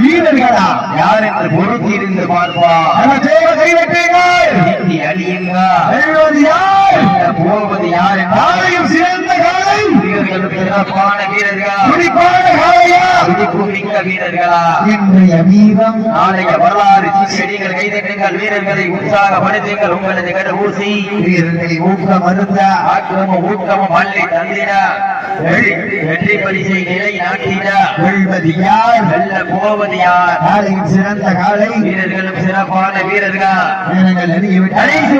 வீரர்களா யார் என்று பொறுத்திருந்து பார்ப்பா. போவது யார் என்றாலையும் சிறந்த காலை சிறப்பான வீரர்களா மிக்க வீரர்களா இன்றைய வீரம் நாளைய வரலாறு செடிகள் கைதட்டுங்கள் வீரர்களை உற்சாகப்படுத்துங்கள் உங்களது கட ஊசி வீரர்களை ஊக்கமருந்த ஆக்கிரமும் ஊக்கமும் மல்லை தந்திட வெற்றி பரிசை நிலை நாட்டிட வெல்வது யார் வெல்ல போவது யார் நாளையும் சிறந்த காலை வீரர்களும் சிறப்பான வீரர்கள் நேரங்கள் அறியவிட்டு கடைசி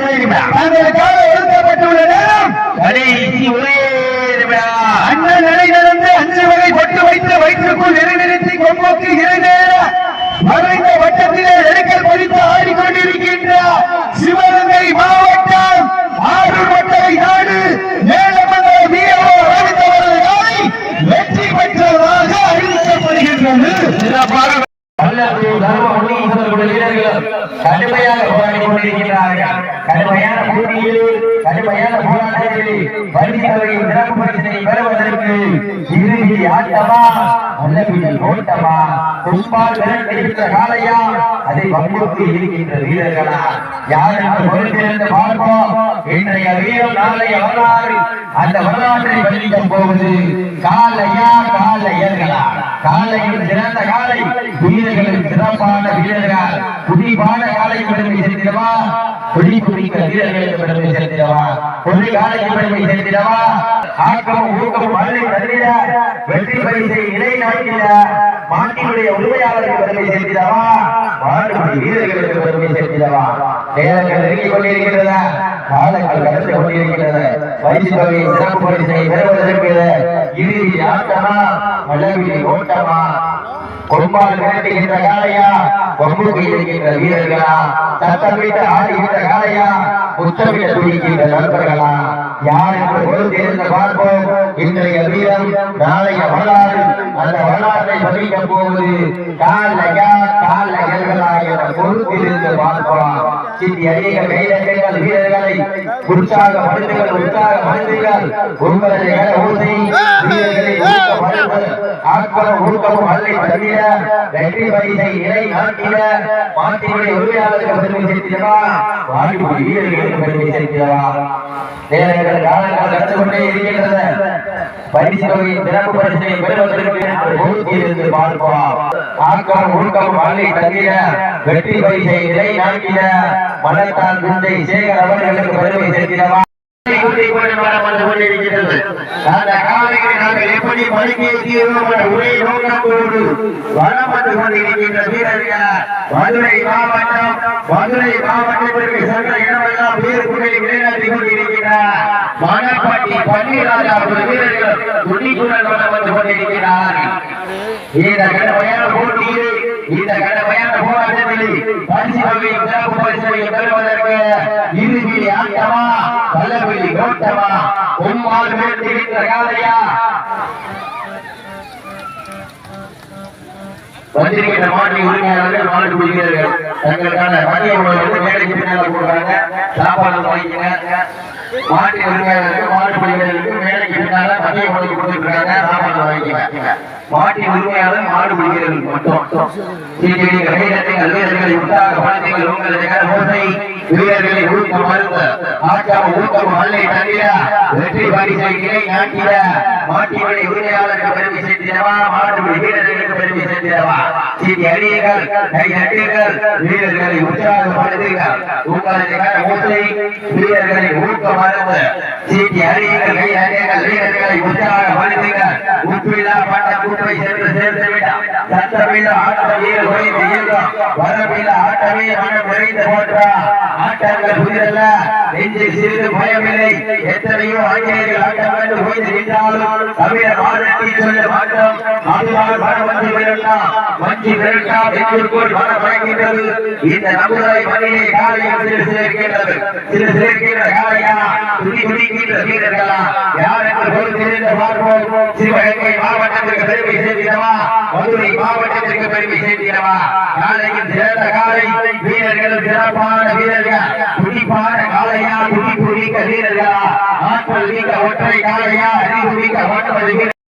ஒதுக்கப்பட்டுள்ள நேரம் கடைசி அண்ணன் நடை நடந்து 5 வகை பட்டு வைத்து வயிற்றுக்குள் நிறுத்தி கொம்போக்கு இறைநேர மறைந்த வட்டத்திலே நெருக்கல் பதித்து ஆடிக்கொண்டிருக்கின்ற சிவகங்கை மாவட்டம் ஆரூர் வட்டத்தை நாடு மேலமன்ற வீரோ அறிவித்தவரது காலை வெற்றி பெற்றதாக அறிவிக்கப்படுகின்றது. சிறப்பாக கடுமையாக போராடி கொண்டிருக்கிறார்கள். கடுமையான போட்டியில் கடுமையான போராட்டத்தில் பரிசுகளின் சிறப்பு பரிசினை பெறுவதற்கு இறுதி ஆட்டமா அல்லது ஓட்டமா கும்பால் விரட்டிவிட்ட காலையா அதை பங்குக்கு இருக்கின்ற வீரர்களா யார் என்று பொறுத்திருந்து பார்ப்போம். இன்றைய வீரம் நாளைய வரலாறு அந்த வரலாற்றை வெளியிடப் போவது காலையா காலையர்களா காலையில் சிறந்த காலை வீரர்களின் சிறப்பான வீரர்கள் புதிப்பான காலைக்கு பெருமை சேர்த்திடவா கொடி குறிக்க வீரர்களுக்கு பெருமை சேர்த்திடவா கொடி காலைக்கு பெருமை சேர்த்திடவா ஆக்கமும் ஊக்கமும் மல்லை தந்திட வெற்றி பரிசை நிலைநாட்டிட மாட்டினுடைய உரிமையாளருக்கு பெருமை சேர்த்திடவா மாடுபடி வீரர்களுக்கு பெருமை சேர்த்திடவா நேரங்கள் நெருங்கிக் கொண்டிருக்கின்றன காலங்கள் கடந்து கொண்டிருக்கிறது. பரிசு தொகையை சிறப்பு பரிசை பெறுவதற்கு இறுதி ஆட்டமா அல்லது ஓட்டமா கொம்பால் விரட்டுகின்ற காலையா கொம்புக்கு இருக்கின்ற வீரர்களா சத்தமிட்டு ஆடுகின்ற காலையா புத்தமிட துடிக்கின்ற நண்பர்களா யார் என்று பொறுத்திருந்து பார்ப்போம். இன்றைய வீரம் நாளைய வரலாறு அந்த வரலாற்றை பதிக்கப் போவது காலையா காலையர்களா என பொறுத்திருந்து பார்ப்போம். சித்தி அநேக கைதட்டுங்கள் வீரர்களை உற்சாகப்படுத்துங்கள் உற்சாகப்படுத்துங்கள் உங்களது கட ஊசி வீரர்களை ஊக்கப்படுங்கள் ஆக்கமும் ஊக்கமும் அல்லை தந்திட வெற்றி பரிசை நிலை நாட்டிட மாட்டினுடைய உரிமையாளருக்கு பெருமை சேர்த்திடவா மாட்டுக்குடி வீரர்களுக்கு பெருமை சேர்த்திடவா நேரங்கள் காலங்கள் கடந்து கொண்டே இருக்கின்றன. பரிசு தொகையின் சிறப்பு பரிசை பெறுவதற்கு பொறுத்திருந்து பார்ப்போம். ஆக்கம் ஊக்கம் அல்லை தந்திட வெற்றி பரிசை நிலை நாட்டிட மனத்தால் குந்தை சேகர் அவர்களுக்கு பெருமை சேர்த்திடவா அந்த காலையில் நாங்கள் எப்படி ஒரே நோக்கத்தோடு வளம் வந்து கொண்டிருக்கின்ற வீரர்கள் மதுரை மாவட்டத்திற்கு சென்ற இடமெல்லாம் பேர் புகழை நிலைநாட்டி கொண்டிருக்கிறார். மணப்பட்டி பன்னீராஜா வீரர்கள் துணிக்குடன் வளம் வந்து கொண்டிருக்கிறார்கள். இந்த கடுமையான போட்டியில் இந்த கடுமையான போராட்டத்தில் பரிசு தொகையின் சிறப்பு பரிசை பெறுவதற்கு இறுதி ஆட்டமா பல்லவெளி ஓட்டமா உம்மால் விரட்டுகின்ற காலையா வந்திருக்கின்ற மாநில உரிமையாளர்கள் மாநில உரிமையாளர்கள் தங்களுக்கான மதிய உணவு மேடைக்கு பின்னால் போடுறாங்க. சாப்பாடு வாங்கிக்கங்க. மாநில உரிமையாளர்கள் மாநில உரிமையாளர்களுக்கு மேடைக்கு பின்னால மதிய உணவு கொடுத்துருக்காங்க. சாப்பாடு வாங்கிக்கங்க. மாட்டின் உரிமையாளர் மாடு பிடிக்கிறவர்களுக்கு மட்டும் வீரர்களை உற்சாகப்படுத்துங்கள் உங்களது ஓசை வீரர்களை ஊக்கம் மறுத்த ஆட்டம் ஊக்கம் அல்லை தந்திட வெற்றி பரிசை நிலை நாட்டிட மாட்டினுடைய உரிமையாளருக்கு பெருமை சேர்த்திடவா மாடுபிடி வீரர்களுக்கு பெருமை சேர்த்திடவா சீட்டி அடியுங்கள் கை நட்டுங்கள் வீரர்களை உற்சாகப்படுத்துங்கள் உங்களது ஓசை வீரர்களை ஊக்கம் மறுத்த சீட்டி அடியுங்கள் கை நட்டுங்கள் வீரர்களை உற்சாகப்படுத்துங்கள் உப்பில்லா பட்ட கூட்டை சென்று சேர்த்து விட்டார். சத்தமில்ல ஆட்டம் வீரர் குறைந்து இயங்கும் வரமில்ல ஆட்டமே மனம் நிறைந்து போன்றார். ஆட்டங்கள் புதிதல்ல நெஞ்சில் சிறிது பயமில்லை. எத்தனையோ ஆங்கிலேயர்கள் ஆட்டம் கண்டு போய்ந்து நின்றாலும் தமிழர் மாநிலத்தை சொல்ல மாட்டோம். அதுதான் மனம் வந்து விரட்டாம் மஞ்சி விரட்டாம் நெஞ்சிற்குள் மனம் வழங்குகின்றது. இந்த நம்புரை மணியை காலையில் சிறு சேர்க்கின்றது. சிறு சேர்க்கின்ற காலையா துடி துடிக்கின்ற வீரர்களா யார் என்று பொறுத்திருந்து பார்ப்போம். சிவகங்கை மாவட்டத்திற்கு பெருமை சேர்த்திடவா மதுரை மாவட்டத்திற்கு பெருமை சேர்த்திடவா காலையில் சிறந்த காலை வீரர்கள் சிறப்பான வீரர்கள் துடிப்பான காலையா துடி துடிக்க வீரர்களா ஆற்றல் மிக்க ஒற்றை காலையா அறிவு மிக்க 9 வீரர்கள்